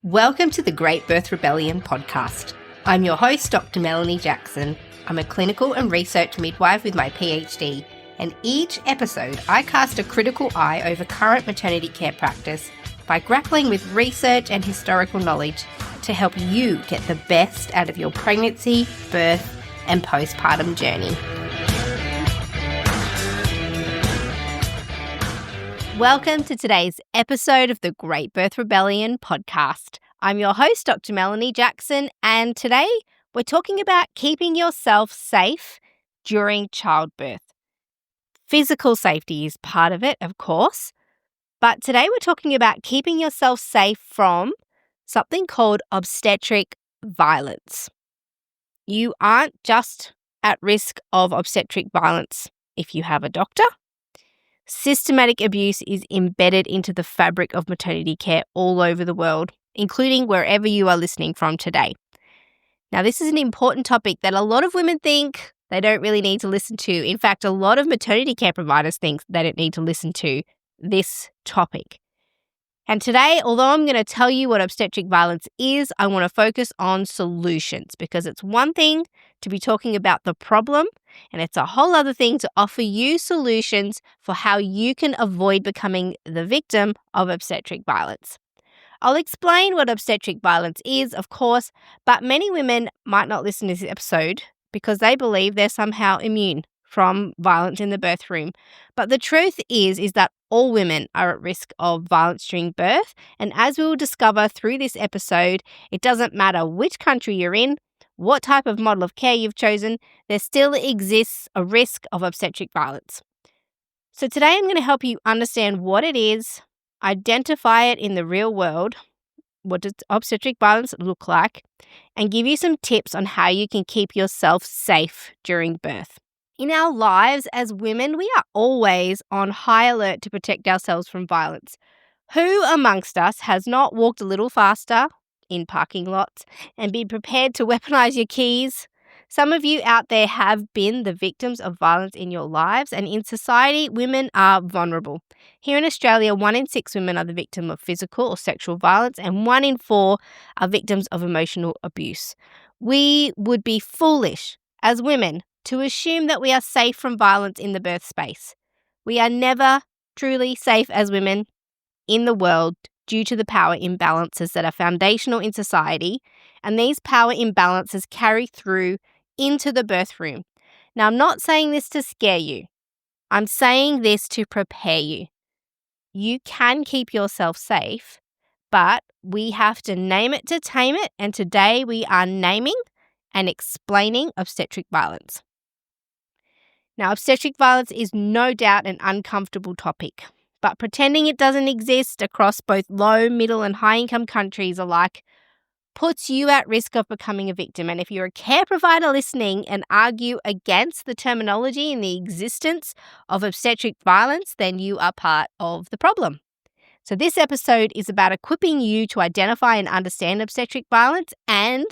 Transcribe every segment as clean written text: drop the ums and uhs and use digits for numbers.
Welcome to the Great Birth Rebellion podcast. I'm your host, Dr. Melanie Jackson. I'm a clinical and research midwife with my PhD, and each episode I cast a critical eye over current maternity care practice by grappling with research and historical knowledge to help you get the best out of your pregnancy, birth, and postpartum journey. Welcome to today's episode of the Great Birth Rebellion podcast. I'm your host, Dr. Melanie Jackson, and today we're talking about keeping yourself safe during childbirth. Physical safety is part of it, of course, but today we're talking about keeping yourself safe from something called obstetric violence. You aren't just at risk of obstetric violence if you have a doctor. Systematic abuse is embedded into the fabric of maternity care all over the world, including wherever you are listening from today. Now, this is an important topic that a lot of women think they don't really need to listen to. In fact, a lot of maternity care providers think they don't need to listen to this topic. And today, although I'm going to tell you what obstetric violence is, I want to focus on solutions, because it's one thing to be talking about the problem, and it's a whole other thing to offer you solutions for how you can avoid becoming the victim of obstetric violence. I'll explain what obstetric violence is, of course, but many women might not listen to this episode because they believe they're somehow immune from violence in the birth room. But the truth is that all women are at risk of violence during birth, and as we will discover through this episode, it doesn't matter which country you're in, what type of model of care you've chosen, there still exists a risk of obstetric violence. So today I'm going to help you understand what it is, identify it in the real world, what does obstetric violence look like, and give you some tips on how you can keep yourself safe during birth. In our lives as women, we are always on high alert to protect ourselves from violence. Who amongst us has not walked a little faster in parking lots and been prepared to weaponize your keys? Some of you out there have been the victims of violence in your lives, and in society, women are vulnerable. Here in Australia, 1 in 6 women are the victim of physical or sexual violence, and 1 in 4 are victims of emotional abuse. We would be foolish as women to assume that we are safe from violence in the birth space. We are never truly safe as women in the world due to the power imbalances that are foundational in society, and these power imbalances carry through into the birth room. Now, I'm not saying this to scare you. I'm saying this to prepare you. You can keep yourself safe, but we have to name it to tame it, and today we are naming and explaining obstetric violence. Now, obstetric violence is no doubt an uncomfortable topic, but pretending it doesn't exist across both low, middle, and high-income countries alike puts you at risk of becoming a victim. And if you're a care provider listening and argue against the terminology and the existence of obstetric violence, then you are part of the problem. So this episode is about equipping you to identify and understand obstetric violence, and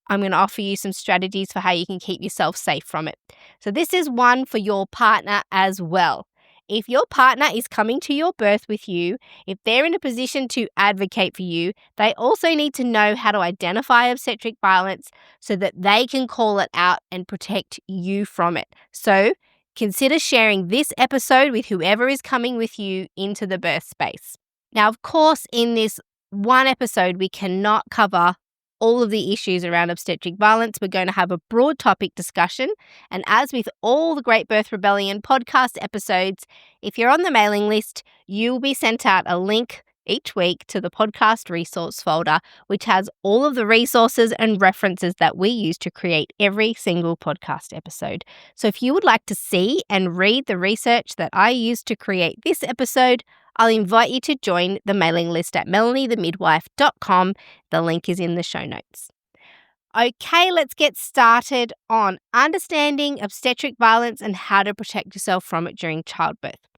I'm going to offer you some strategies for how you can keep yourself safe from it. So this is one for your partner as well. If your partner is coming to your birth with you, if they're in a position to advocate for you, they also need to know how to identify obstetric violence so that they can call it out and protect you from it. So consider sharing this episode with whoever is coming with you into the birth space. Now, of course, in this one episode, we cannot cover all of the issues around obstetric violence. We're going to have a broad topic discussion. And as with all the Great Birth Rebellion podcast episodes, if you're on the mailing list, you'll be sent out a link each week to the podcast resource folder, which has all of the resources and references that we use to create every single podcast episode. So if you would like to see and read the research that I used to create this episode, I'll invite you to join the mailing list at melaniethemidwife.com. The link is in the show notes. Okay, let's get started on understanding obstetric violence and how to protect yourself from it during childbirth.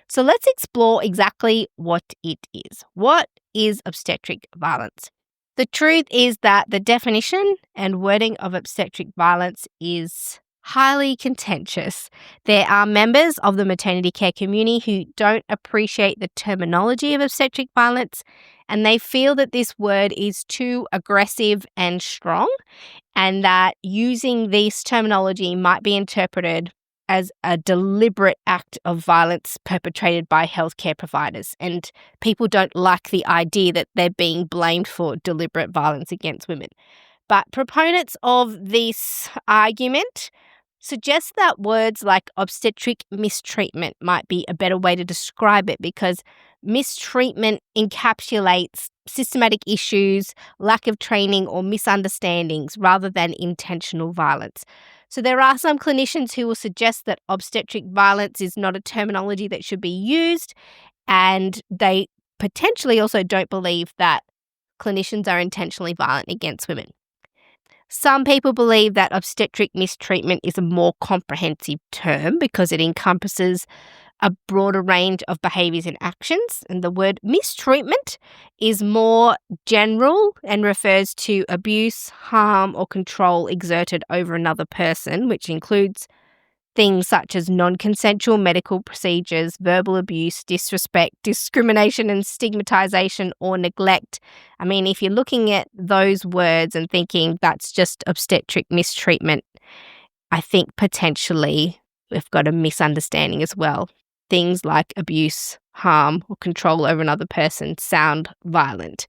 So let's explore exactly what it is. What is obstetric violence? The truth is that the definition and wording of obstetric violence is highly contentious. There are members of the maternity care community who don't appreciate the terminology of obstetric violence, and they feel that this word is too aggressive and strong, and that using this terminology might be interpreted as a deliberate act of violence perpetrated by healthcare providers. And people don't like the idea that they're being blamed for deliberate violence against women. But proponents of this argument suggest that words like obstetric mistreatment might be a better way to describe it, because mistreatment encapsulates systematic issues, lack of training, or misunderstandings rather than intentional violence. So there are some clinicians who will suggest that obstetric violence is not a terminology that should be used, and they potentially also don't believe that clinicians are intentionally violent against women. Some people believe that obstetric mistreatment is a more comprehensive term because it encompasses a broader range of behaviours and actions, and the word mistreatment is more general and refers to abuse, harm, or control exerted over another person, which includes things such as non-consensual medical procedures, verbal abuse, disrespect, discrimination and stigmatization, or neglect. I mean, if you're looking at those words and thinking that's just obstetric mistreatment, I think potentially we've got a misunderstanding as well. Things like abuse, harm, or control over another person sound violent,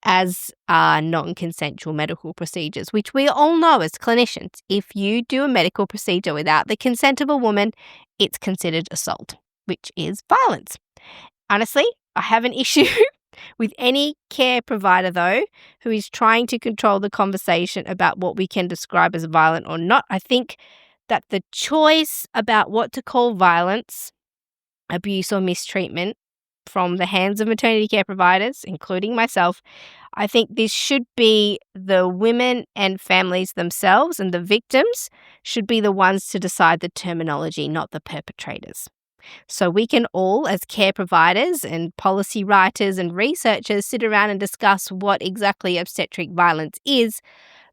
as are non-consensual medical procedures, which we all know as clinicians. If you do a medical procedure without the consent of a woman, it's considered assault, which is violence. Honestly, I have an issue with any care provider, though, who is trying to control the conversation about what we can describe as violent or not. I think that the choice about what to call violence, abuse, or mistreatment from the hands of maternity care providers, including myself, I think this should be the women and families themselves, and the victims should be the ones to decide the terminology, not the perpetrators. So we can all, as care providers and policy writers and researchers, sit around and discuss what exactly obstetric violence is,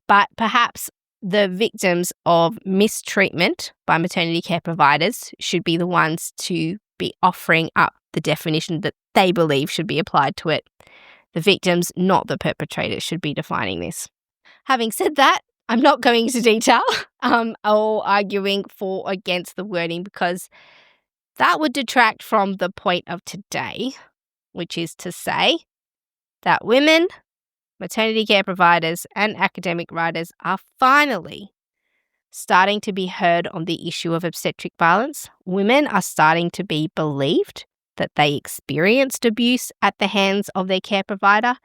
but perhaps the victims of mistreatment by maternity care providers should be the ones to be offering up the definition that they believe should be applied to it. The victims, not the perpetrators, should be defining this. Having said that, I'm not going into detail or arguing for or against the wording, because that would detract from the point of today, which is to say that women, maternity care providers, and academic writers are finally starting to be heard on the issue of obstetric violence. Women are starting to be believed that they experienced abuse at the hands of their care provider.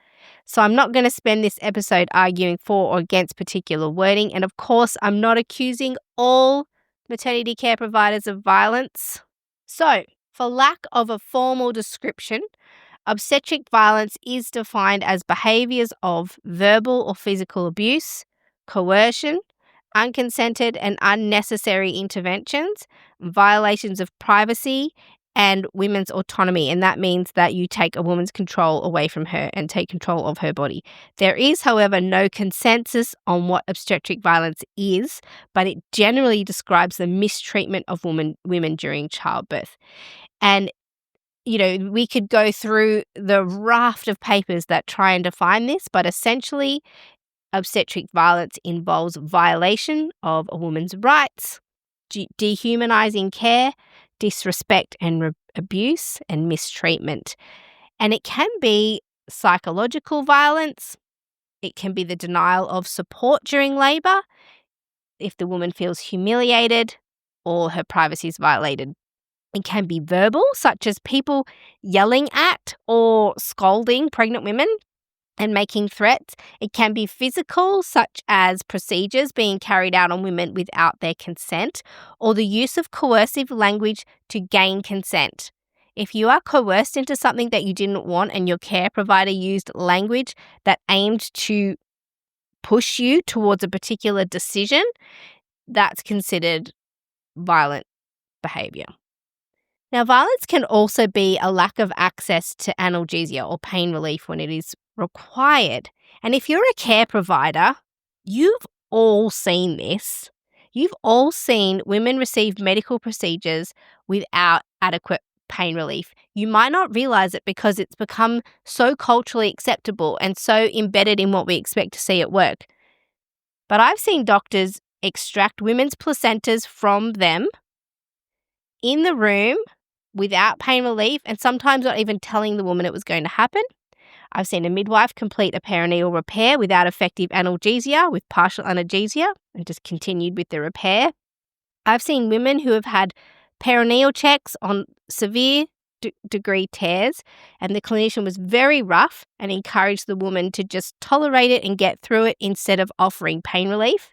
So I'm not going to spend this episode arguing for or against particular wording. And of course, I'm not accusing all maternity care providers of violence. So, for lack of a formal description, obstetric violence is defined as behaviours of verbal or physical abuse, coercion, unconsented and unnecessary interventions, violations of privacy, and women's autonomy. And that means that you take a woman's control away from her and take control of her body. There is, however, no consensus on what obstetric violence is, but it generally describes the mistreatment of women during childbirth. And we could go through the raft of papers that try and define this, but essentially, obstetric violence involves violation of a woman's rights, dehumanizing care, disrespect and abuse, and mistreatment. And it can be psychological violence. It can be the denial of support during labour if the woman feels humiliated or her privacy is violated. It can be verbal, such as people yelling at or scolding pregnant women and making threats. It can be physical, such as procedures being carried out on women without their consent, or the use of coercive language to gain consent. If you are coerced into something that you didn't want and your care provider used language that aimed to push you towards a particular decision, that's considered violent behaviour. Now, violence can also be a lack of access to analgesia or pain relief when it is required. And if you're a care provider, you've all seen this. You've all seen women receive medical procedures without adequate pain relief. You might not realize it because it's become so culturally acceptable and so embedded in what we expect to see at work. But I've seen doctors extract women's placentas from them in the room without pain relief and sometimes not even telling the woman it was going to happen. I've seen a midwife complete a perineal repair without effective analgesia, with partial analgesia, and just continued with the repair. I've seen women who have had perineal checks on severe degree tears, and the clinician was very rough and encouraged the woman to just tolerate it and get through it instead of offering pain relief.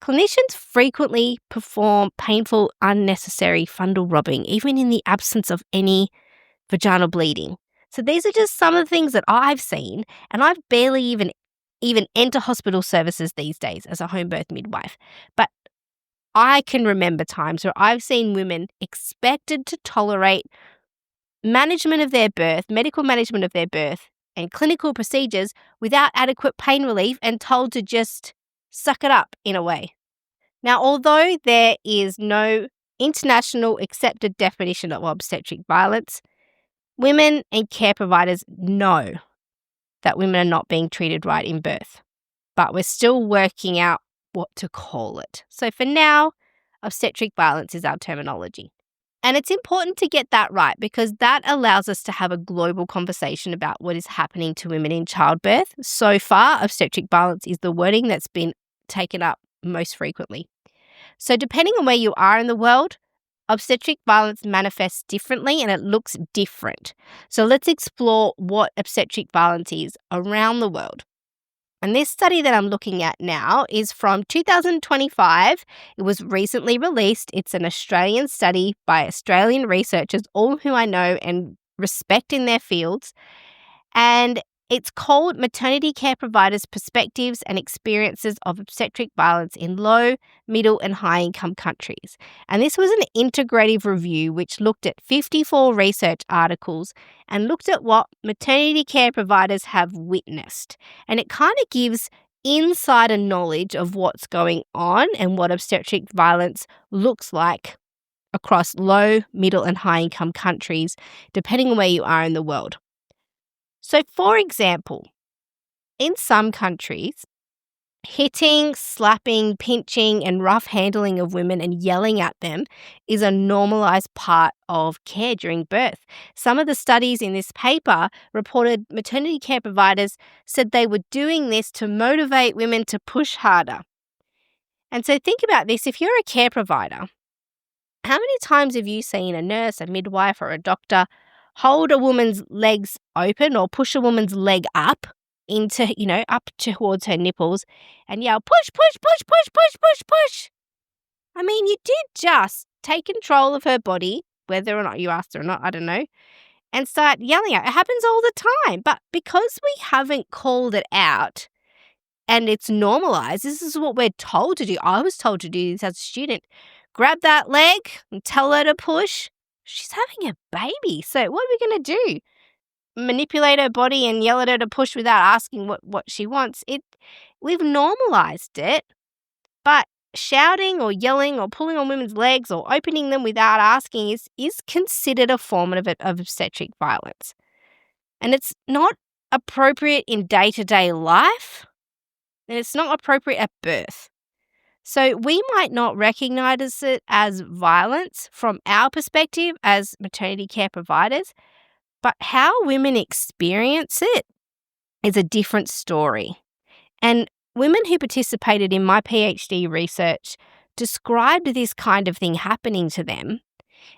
Clinicians frequently perform painful, unnecessary fundal robbing, even in the absence of any vaginal bleeding. So these are just some of the things that I've seen, and I've barely even enter hospital services these days as a home birth midwife. But I can remember times where I've seen women expected to tolerate management of their birth, medical management of their birth, and clinical procedures without adequate pain relief and told to just suck it up in a way. Now, although there is no international accepted definition of obstetric violence, women and care providers know that women are not being treated right in birth, but we're still working out what to call it. So for now, obstetric violence is our terminology. And it's important to get that right because that allows us to have a global conversation about what is happening to women in childbirth. So far, obstetric violence is the wording that's been taken up most frequently. So depending on where you are in the world, obstetric violence manifests differently and it looks different. So let's explore what obstetric violence is around the world. And this study that I'm looking at now is from 2025. It was recently released. It's an Australian study by Australian researchers, all who I know and respect in their fields. And it's called Maternity Care Providers' Perspectives and Experiences of Obstetric Violence in Low, Middle and High-Income Countries. And this was an integrative review which looked at 54 research articles and looked at what maternity care providers have witnessed. And it kind of gives insider knowledge of what's going on and what obstetric violence looks like across low, middle and high-income countries, depending on where you are in the world. So, for example, in some countries, hitting, slapping, pinching, and rough handling of women and yelling at them is a normalized part of care during birth. Some of the studies in this paper reported maternity care providers said they were doing this to motivate women to push harder. And so think about this. If you're a care provider, how many times have you seen a nurse, a midwife, or a doctor hold a woman's legs open or push a woman's leg up into, up towards her nipples and yell, push, push, push, push, push, push, push? I mean, you did just take control of her body, whether or not you asked her or not, I don't know, and start yelling at her. It happens all the time. But because we haven't called it out and it's normalized, this is what we're told to do. I was told to do this as a student. Grab that leg and tell her to push. She's having a baby. So what are we going to do? Manipulate her body and yell at her to push without asking what she wants? We've normalized it, but shouting or yelling or pulling on women's legs or opening them without asking is considered a form of obstetric violence. And it's not appropriate in day-to-day life, and it's not appropriate at birth. So we might not recognize it as violence from our perspective as maternity care providers, but how women experience it is a different story. And women who participated in my PhD research described this kind of thing happening to them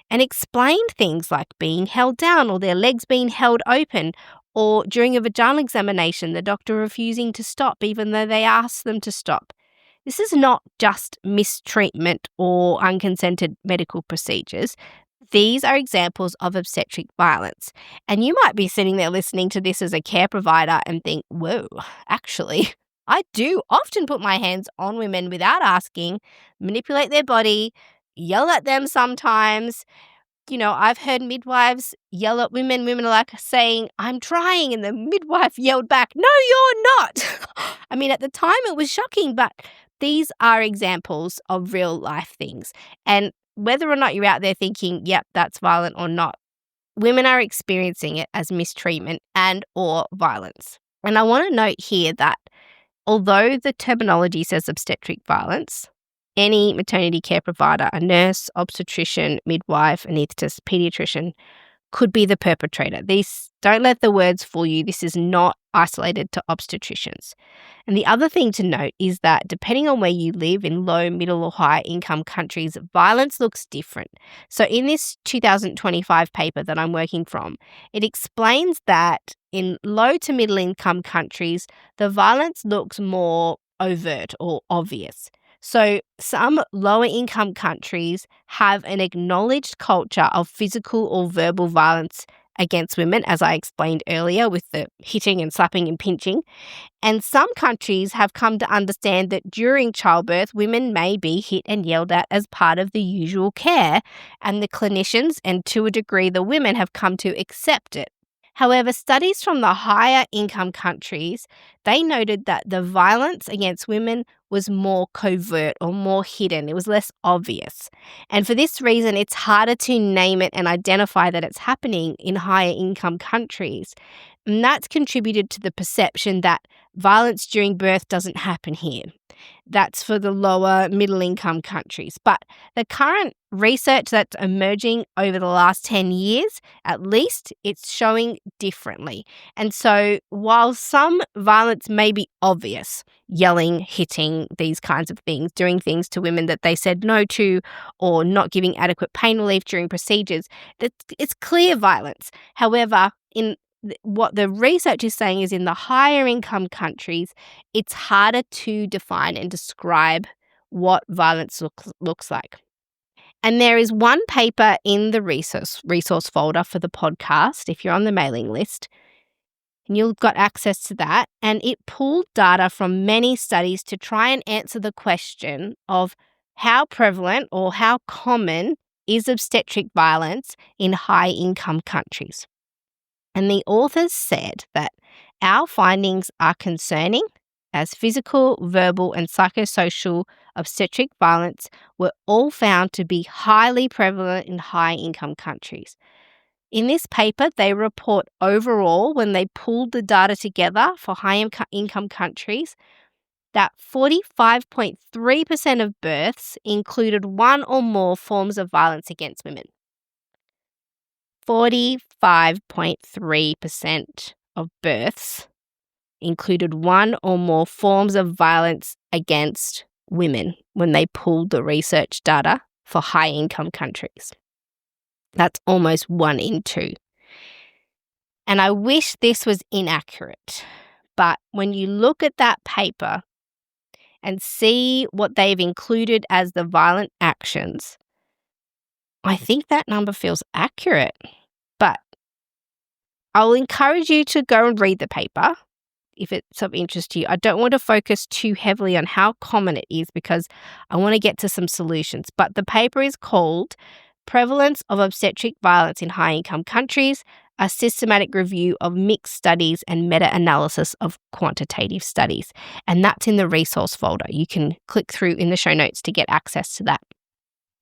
and explained things like being held down or their legs being held open, or during a vaginal examination, the doctor refusing to stop even though they asked them to stop. This is not just mistreatment or unconsented medical procedures. These are examples of obstetric violence. And you might be sitting there listening to this as a care provider and think, whoa, actually, I do often put my hands on women without asking, manipulate their body, yell at them sometimes. I've heard midwives yell at women. Women are like saying, I'm trying. And the midwife yelled back, no, you're not. I mean, at the time it was shocking, but these are examples of real life things. And whether or not you're out there thinking, yep, that's violent or not, women are experiencing it as mistreatment and or violence. And I want to note here that although the terminology says obstetric violence, any maternity care provider, a nurse, obstetrician, midwife, anaesthetist, pediatrician, could be the perpetrator. Don't let the words fool you. This is not isolated to obstetricians. And the other thing to note is that depending on where you live in low, middle or high income countries, violence looks different. So in this 2025 paper that I'm working from, it explains that in low to middle income countries, the violence looks more overt or obvious. So some lower income countries have an acknowledged culture of physical or verbal violence against women, as I explained earlier with the hitting and slapping and pinching. And some countries have come to understand that during childbirth, women may be hit and yelled at as part of the usual care, and the clinicians and to a degree the women have come to accept it. However, studies from the higher income countries, they noted that the violence against women was more covert or more hidden. It was less obvious. And for this reason, it's harder to name it and identify that it's happening in higher income countries. And that's contributed to the perception that violence during birth doesn't happen here. That's for the lower middle income countries. But the current research that's emerging over the last 10 years, at least, it's showing differently. And so while some violence may be obvious, yelling, hitting, these kinds of things, doing things to women that they said no to, or not giving adequate pain relief during procedures, it's clear violence. However, what the research is saying is in the higher income countries, it's harder to define and describe what violence looks like. And there is one paper in the resource folder for the podcast, if you're on the mailing list, and you've got access to that. And it pulled data from many studies to try and answer the question of how prevalent or how common is obstetric violence in high-income countries. And the authors said that our findings are concerning as physical, verbal, and psychosocial obstetric violence were all found to be highly prevalent in high-income countries. In this paper, they report overall, when they pulled the data together for high-income countries, that 45.3% of births included one or more forms of violence against women. 45.3% of births included one or more forms of violence against women when they pulled the research data for high-income countries. That's almost 1 in 2. And I wish this was inaccurate, but when you look at that paper and see what they've included as the violent actions, I think that number feels accurate. But I'll encourage you to go and read the paper if it's of interest to you. I don't want to focus too heavily on how common it is because I want to get to some solutions. But the paper is called Prevalence of Obstetric Violence in High-Income Countries, a systematic review of mixed studies and meta-analysis of quantitative studies. And that's in the resource folder. You can click through in the show notes to get access to that.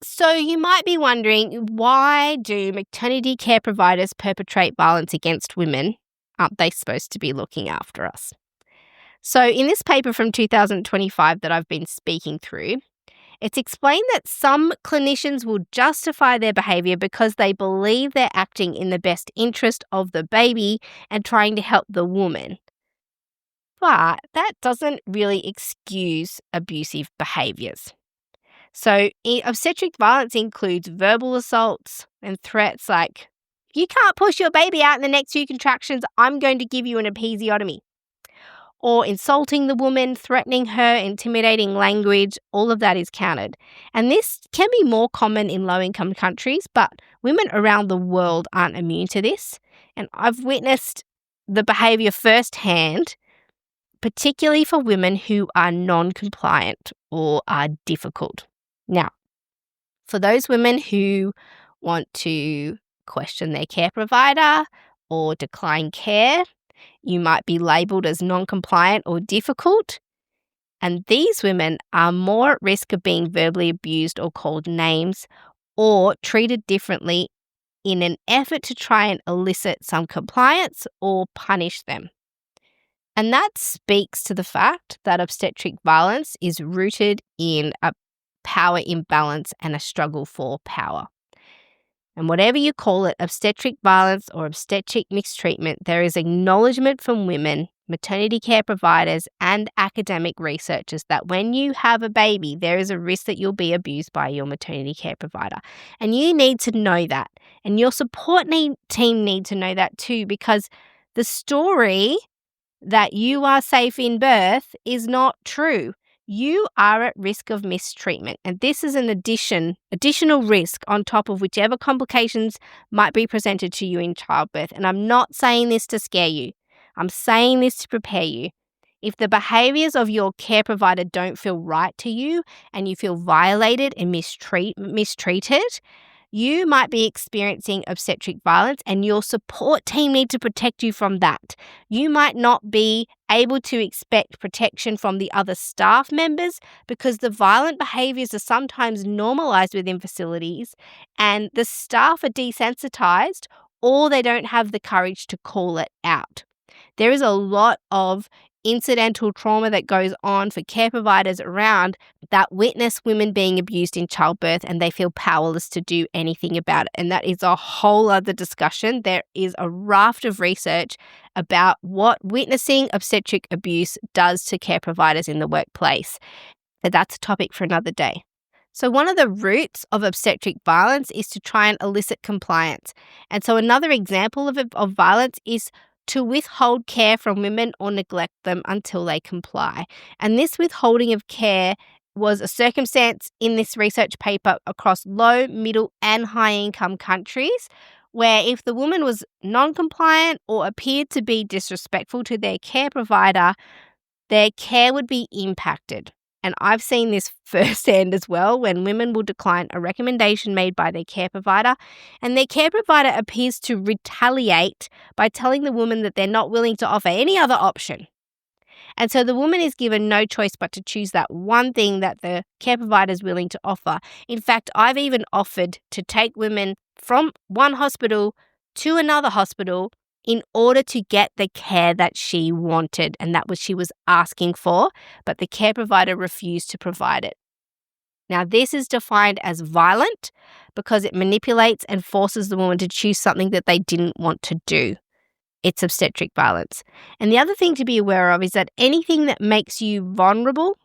So you might be wondering, why do maternity care providers perpetrate violence against women? Aren't they supposed to be looking after us? So in this paper from 2025 that I've been speaking through, it's explained that some clinicians will justify their behaviour because they believe they're acting in the best interest of the baby and trying to help the woman. But that doesn't really excuse abusive behaviours. So obstetric violence includes verbal assaults and threats like, if you can't push your baby out in the next few contractions, I'm going to give you an episiotomy. Or insulting the woman, threatening her, intimidating language, all of that is counted. And this can be more common in low-income countries, but women around the world aren't immune to this. And I've witnessed the behaviour firsthand, particularly for women who are non-compliant or are difficult. Now, for those women who want to question their care provider or decline care, you might be labelled as non-compliant or difficult. And these women are more at risk of being verbally abused or called names or treated differently in an effort to try and elicit some compliance or punish them. And that speaks to the fact that obstetric violence is rooted in a power imbalance and a struggle for power. And whatever you call it, obstetric violence or obstetric mistreatment, there is acknowledgement from women, maternity care providers, and academic researchers that when you have a baby, there is a risk that you'll be abused by your maternity care provider. And you need to know that. And your support team need to know that too, because the story that you are safe in birth is not true. You are at risk of mistreatment, and this is an additional risk on top of whichever complications might be presented to you in childbirth. And I'm not saying this to scare you. I'm saying this to prepare you. If the behaviors of your care provider don't feel right to you and you feel violated and mistreated, you might be experiencing obstetric violence, and your support team need to protect you from that. You might not be able to expect protection from the other staff members because the violent behaviours are sometimes normalised within facilities and the staff are desensitized or they don't have the courage to call it out. There is a lot of incidental trauma that goes on for care providers around that witness women being abused in childbirth and they feel powerless to do anything about it. And that is a whole other discussion. There is a raft of research about what witnessing obstetric abuse does to care providers in the workplace. But that's a topic for another day. So one of the roots of obstetric violence is to try and elicit compliance. And so another example of violence is to withhold care from women or neglect them until they comply. And this withholding of care was a circumstance in this research paper across low, middle, and high-income countries where if the woman was non-compliant or appeared to be disrespectful to their care provider, their care would be impacted. And I've seen this firsthand as well when women will decline a recommendation made by their care provider and their care provider appears to retaliate by telling the woman that they're not willing to offer any other option. And so the woman is given no choice but to choose that one thing that the care provider is willing to offer. In fact, I've even offered to take women from one hospital to another hospital in order to get the care that she wanted and that she was asking for, but the care provider refused to provide it. Now, this is defined as violent because it manipulates and forces the woman to choose something that they didn't want to do. It's obstetric violence. And the other thing to be aware of is that anything that makes you vulnerable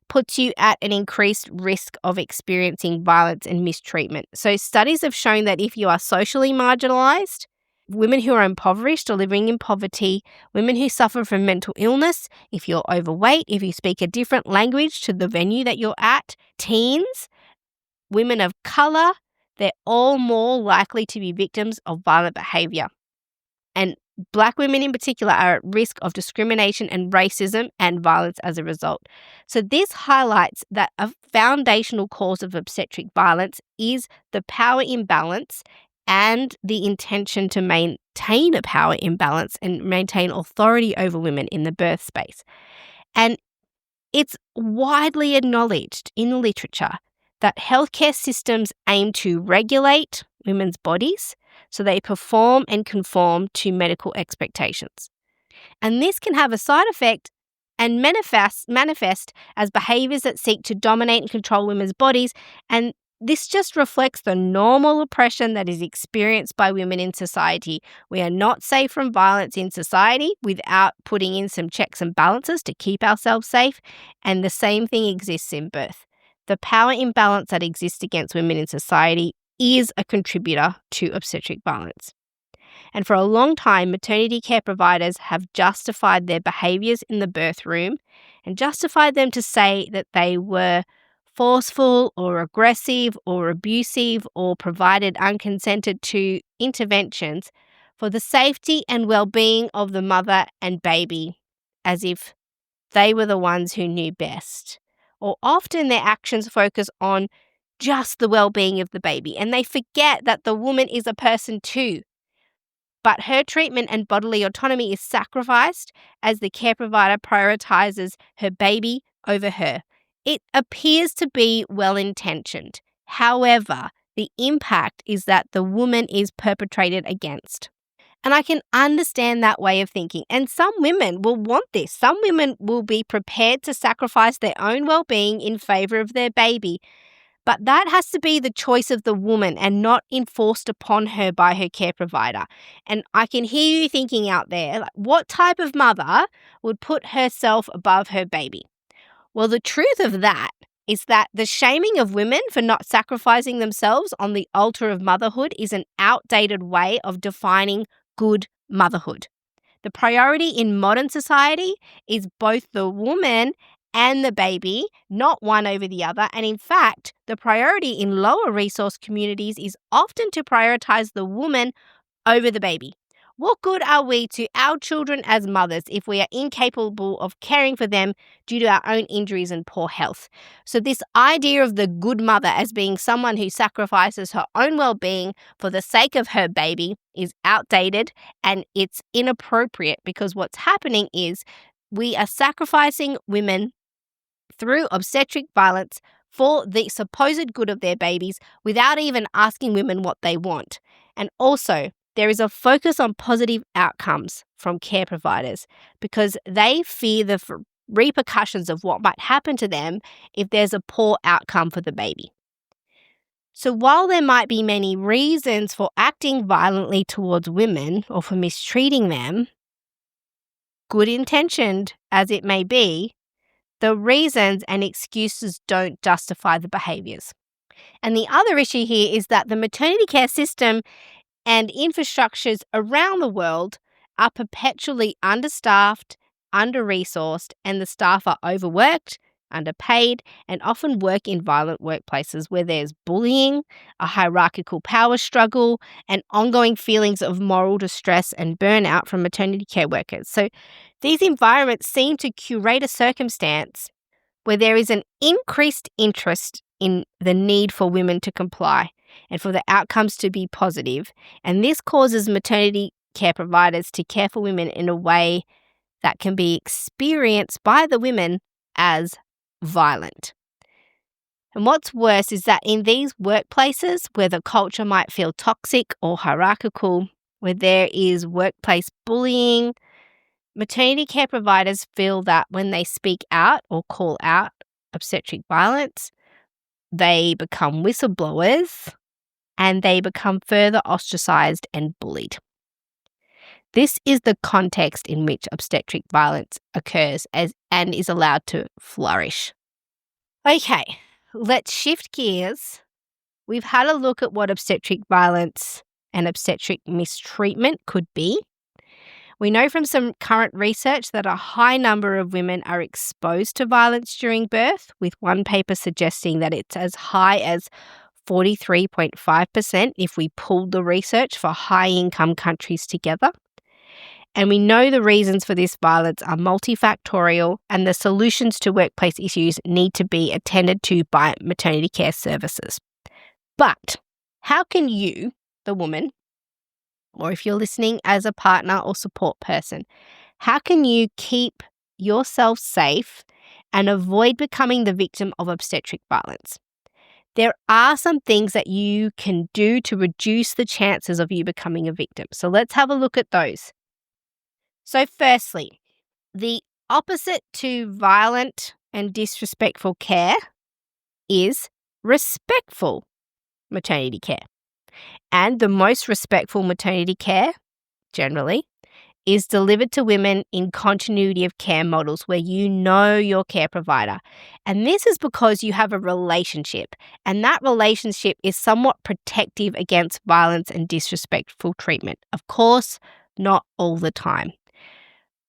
puts you at an increased risk of experiencing violence and mistreatment. So studies have shown that if you are socially marginalized, women who are impoverished or living in poverty, women who suffer from mental illness, if you're overweight, if you speak a different language to the venue that you're at, teens, women of colour, they're all more likely to be victims of violent behaviour. And Black women in particular are at risk of discrimination and racism and violence as a result. So this highlights that a foundational cause of obstetric violence is the power imbalance and the intention to maintain a power imbalance and maintain authority over women in the birth space. And it's widely acknowledged in the literature that healthcare systems aim to regulate women's bodies so they perform and conform to medical expectations. And this can have a side effect and manifest as behaviours that seek to dominate and control women's bodies, and this just reflects the normal oppression that is experienced by women in society. We are not safe from violence in society without putting in some checks and balances to keep ourselves safe, and the same thing exists in birth. The power imbalance that exists against women in society is a contributor to obstetric violence. And for a long time, maternity care providers have justified their behaviours in the birth room and justified them to say that they were forceful or aggressive or abusive or provided unconsented to interventions for the safety and well-being of the mother and baby, as if they were the ones who knew best. Or often their actions focus on just the well-being of the baby and they forget that the woman is a person too. but her treatment and bodily autonomy is sacrificed as the care provider prioritizes her baby over her. It appears to be well-intentioned. However, the impact is that the woman is perpetrated against. And I can understand that way of thinking. And some women will want this. Some women will be prepared to sacrifice their own well-being in favor of their baby. But that has to be the choice of the woman and not enforced upon her by her care provider. And I can hear you thinking out there, like, what type of mother would put herself above her baby? Well, the truth of that is that the shaming of women for not sacrificing themselves on the altar of motherhood is an outdated way of defining good motherhood. The priority in modern society is both the woman and the baby, not one over the other. And in fact, the priority in lower resource communities is often to prioritize the woman over the baby. What good are we to our children as mothers if we are incapable of caring for them due to our own injuries and poor health? So this idea of the good mother as being someone who sacrifices her own well-being for the sake of her baby is outdated, and it's inappropriate, because what's happening is we are sacrificing women through obstetric violence for the supposed good of their babies without even asking women what they want. And also, there is a focus on positive outcomes from care providers because they fear the repercussions of what might happen to them if there's a poor outcome for the baby. So while there might be many reasons for acting violently towards women or for mistreating them, good intentioned as it may be, the reasons and excuses don't justify the behaviours. And the other issue here is that the maternity care system and infrastructures around the world are perpetually understaffed, under-resourced, and the staff are overworked, underpaid, and often work in violent workplaces where there's bullying, a hierarchical power struggle, and ongoing feelings of moral distress and burnout from maternity care workers. So these environments seem to curate a circumstance where there is an increased interest in the need for women to comply and for the outcomes to be positive. And this causes maternity care providers to care for women in a way that can be experienced by the women as violent. And what's worse is that in these workplaces where the culture might feel toxic or hierarchical, where there is workplace bullying, maternity care providers feel that when they speak out or call out obstetric violence, they become whistleblowers and they become further ostracised and bullied. This is the context in which obstetric violence occurs and is allowed to flourish. Okay, let's shift gears. We've had a look at what obstetric violence and obstetric mistreatment could be. We know from some current research that a high number of women are exposed to violence during birth, with one paper suggesting that it's as high as 43.5% if we pooled the research for high-income countries together. And we know the reasons for this violence are multifactorial, and the solutions to workplace issues need to be attended to by maternity care services. But how can you, the woman, or if you're listening as a partner or support person, how can you keep yourself safe and avoid becoming the victim of obstetric violence? There are some things that you can do to reduce the chances of you becoming a victim. So let's have a look at those. So firstly, the opposite to violent and disrespectful care is respectful maternity care. And the most respectful maternity care, generally, is delivered to women in continuity of care models where you know your care provider. And this is because you have a relationship, and that relationship is somewhat protective against violence and disrespectful treatment. Of course, not all the time.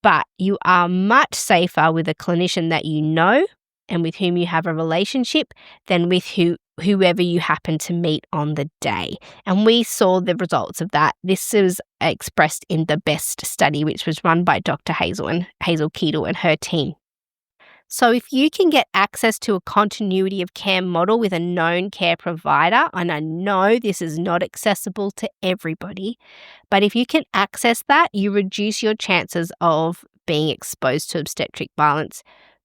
But you are much safer with a clinician that you know and with whom you have a relationship than with whoever you happen to meet on the day. And we saw the results of that. This was expressed in the BEST study, which was run by Dr. Hazel Keetle and her team. So if you can get access to a continuity of care model with a known care provider, and I know this is not accessible to everybody, but if you can access that, you reduce your chances of being exposed to obstetric violence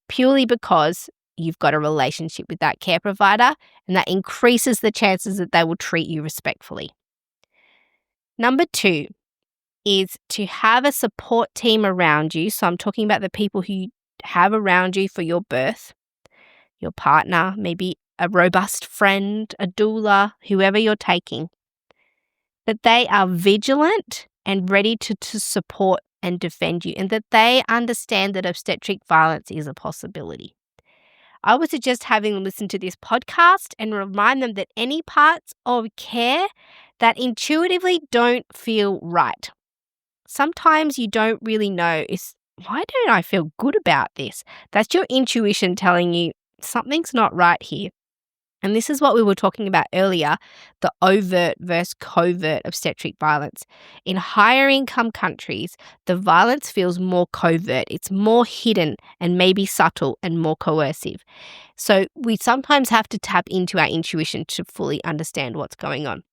purely because you've got a relationship with that care provider, and that increases the chances that they will treat you respectfully. Number 2 is to have a support team around you. So I'm talking about the people who you have around you for your birth, your partner, maybe a robust friend, a doula, whoever you're taking, that they are vigilant and ready to support and defend you, and that they understand that obstetric violence is a possibility. I would suggest having them listen to this podcast and remind them that any parts of care that intuitively don't feel right. Sometimes you don't really know, why don't I feel good about this? That's your intuition telling you something's not right here. And this is what we were talking about earlier, the overt versus covert obstetric violence. In higher income countries, the violence feels more covert. It's more hidden and maybe subtle and more coercive. So we sometimes have to tap into our intuition to fully understand what's going on.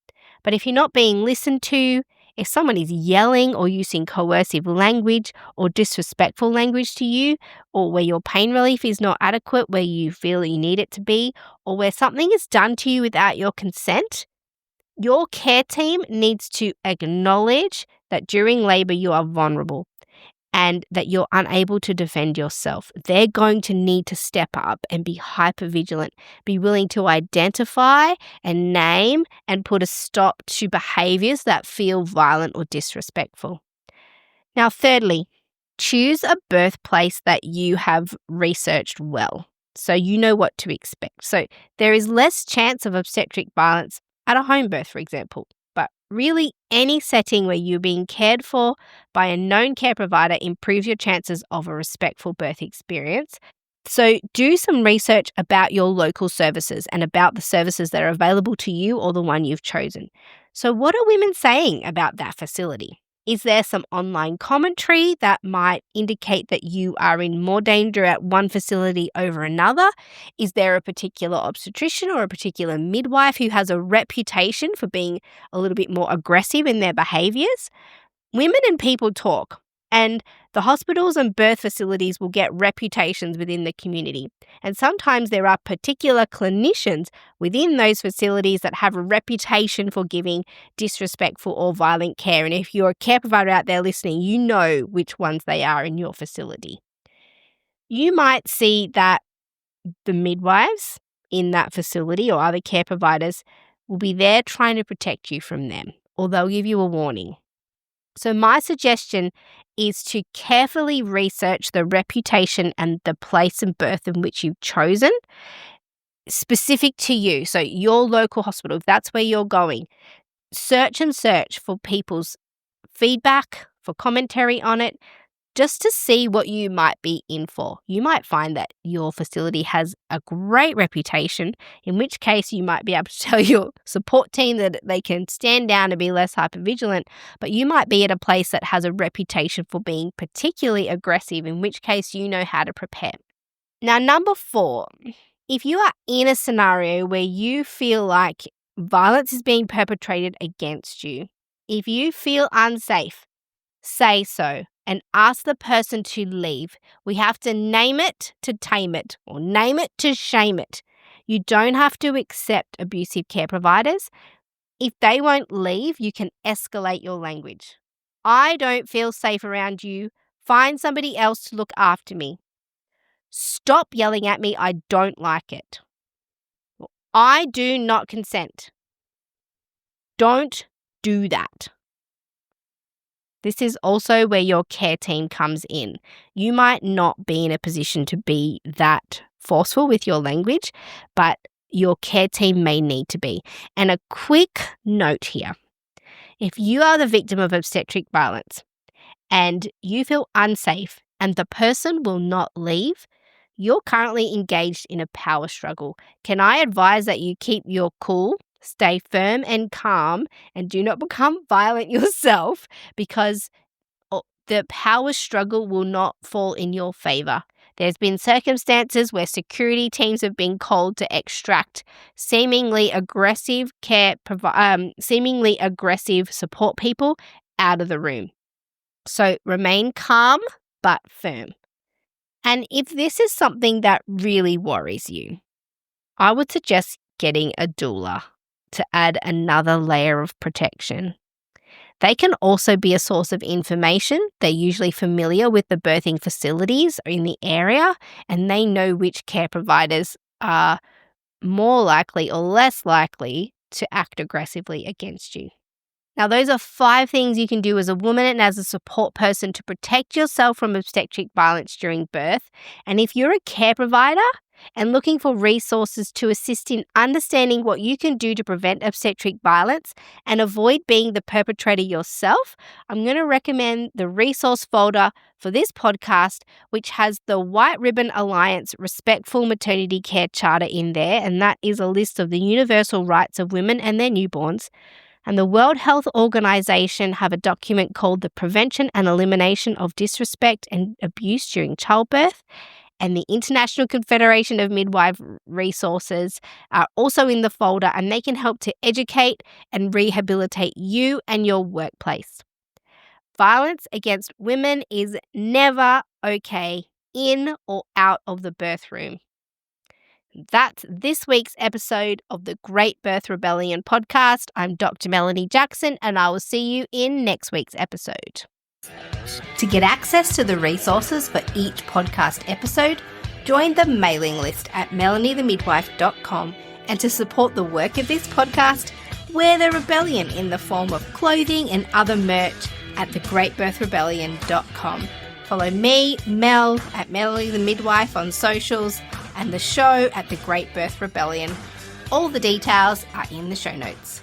But if you're not being listened to, if someone is yelling or using coercive language or disrespectful language to you, or where your pain relief is not adequate, where you feel you need it to be, or where something is done to you without your consent, your care team needs to acknowledge that during labour you are vulnerable and that you're unable to defend yourself. They're going to need to step up and be hypervigilant, be willing to identify and name and put a stop to behaviours that feel violent or disrespectful. Now, thirdly, choose a birthplace that you have researched well, so you know what to expect. So there is less chance of obstetric violence at a home birth, for example. But really, any setting where you're being cared for by a known care provider improves your chances of a respectful birth experience. So do some research about your local services and about the services that are available to you or the one you've chosen. So what are women saying about that facility? Is there some online commentary that might indicate that you are in more danger at one facility over another? Is there a particular obstetrician or a particular midwife who has a reputation for being a little bit more aggressive in their behaviours? Women and people talk, and the hospitals and birth facilities will get reputations within the community. And sometimes there are particular clinicians within those facilities that have a reputation for giving disrespectful or violent care. And if you're a care provider out there listening, you know which ones they are in your facility. You might see that the midwives in that facility or other care providers will be there trying to protect you from them, or they'll give you a warning. So my suggestion is to carefully research the reputation and the place and birth in which you've chosen, specific to you. So your local hospital, if that's where you're going, search for people's feedback, for commentary on it, just to see what you might be in for. You might find that your facility has a great reputation, in which case you might be able to tell your support team that they can stand down and be less hypervigilant, but you might be at a place that has a reputation for being particularly aggressive, in which case you know how to prepare. Now, number 4, if you are in a scenario where you feel like violence is being perpetrated against you, if you feel unsafe, say so and ask the person to leave. We have to name it to tame it, or name it to shame it. You don't have to accept abusive care providers. If they won't leave, you can escalate your language. I don't feel safe around you. Find somebody else to look after me. Stop yelling at me. I don't like it. I do not consent. Don't do that. This is also where your care team comes in. You might not be in a position to be that forceful with your language, but your care team may need to be. And a quick note here. If you are the victim of obstetric violence and you feel unsafe and the person will not leave, you're currently engaged in a power struggle. Can I advise that you keep your cool, stay firm and calm, and do not become violent yourself, because the power struggle will not fall in your favour. There's been circumstances where security teams have been called to extract seemingly aggressive support people out of the room. So remain calm but firm. And if this is something that really worries you, I would suggest getting a doula to add another layer of protection. They can also be a source of information. They're usually familiar with the birthing facilities in the area, and they know which care providers are more likely or less likely to act aggressively against you. Now, those are 5 things you can do as a woman and as a support person to protect yourself from obstetric violence during birth. And if you're a care provider and looking for resources to assist in understanding what you can do to prevent obstetric violence and avoid being the perpetrator yourself, I'm going to recommend the resource folder for this podcast, which has the White Ribbon Alliance Respectful Maternity Care Charter in there, and that is a list of the universal rights of women and their newborns. And the World Health Organization have a document called the Prevention and Elimination of Disrespect and Abuse During Childbirth. And the International Confederation of Midwife Resources are also in the folder, and they can help to educate and rehabilitate you and your workplace. Violence against women is never okay in or out of the birth room. That's this week's episode of the Great Birth Rebellion podcast. I'm Dr. Melanie Jackson, and I will see you in next week's episode. To get access to the resources for each podcast episode, join the mailing list at melaniethemidwife.com, and to support the work of this podcast, wear the rebellion in the form of clothing and other merch at thegreatbirthrebellion.com. Follow me, Mel, at Melanie the Midwife on socials, and the show at The Great Birth Rebellion. All the details are in the show notes.